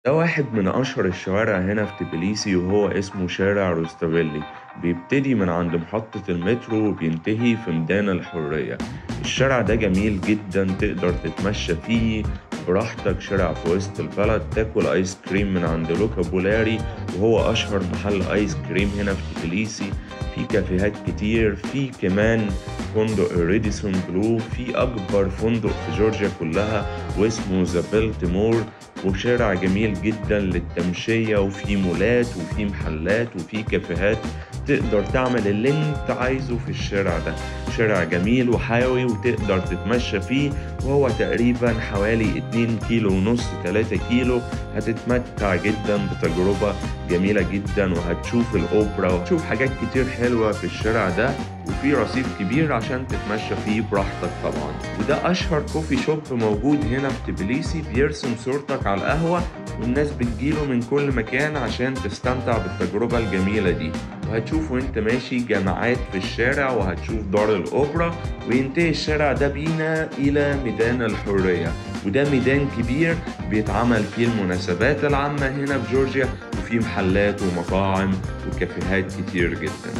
ده واحد من أشهر الشوارع هنا في تبليسي وهو اسمه شارع روستافيلي. بيبتدي من عند محطة المترو وبينتهي في ميدان الحرية. الشارع ده جميل جدا، تقدر تتمشى فيه براحتك، شارع في وسط البلد، تاكل آيس كريم من عند لوكا بولاري وهو أشهر محل آيس كريم هنا في تبليسي. في كافيهات كتير، في كمان فندق ريديسون بلو، في أكبر فندق في جورجيا كلها واسمه ذا بيلتمور. وشارع جميل جدا للتمشية، وفي مولات وفي محلات وفي كافيهات، تقدر تعمل اللي انت عايزه في الشارع ده. شارع جميل وحيوي وتقدر تتمشى فيه، وهو تقريبا حوالي 2 كيلو ونص 3 كيلو. هتتمتع جدا بتجربة جميلة جدا، وهتشوف الأوبرا وهتشوف حاجات كتير حلوة في الشارع ده. وفي رصيف كبير عشان تتمشى فيه براحتك طبعا. وده أشهر كوفي شوب موجود هنا في تبليسي، بيرسم صورتك على القهوة والناس بتجيله من كل مكان عشان تستمتع بالتجربة الجميلة دي. وهتشوف وانت ماشي جماعات في الشارع، وهتشوف دار الأوبرا، وينتهي الشارع ده بينا إلى ميدان الحرية. وده ميدان كبير بيتعمل فيه المناسبات العامة هنا في جورجيا، وفيه محلات ومطاعم وكافيهات كتير جدا.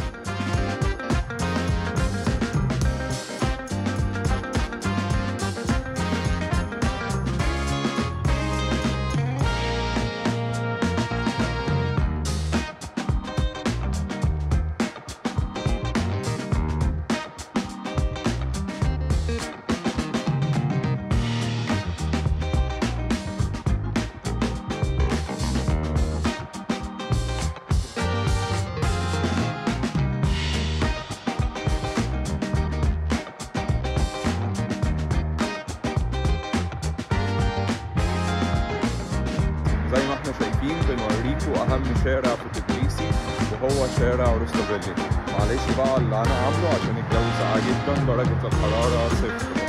زي ما احنا شايفين بنوريكم اهم شارع في تبليسي وهو شارع روستافيلي. معلش بقى اللي انا عامله عشان الجو ساقع جدا، درجة الحرارة صفر.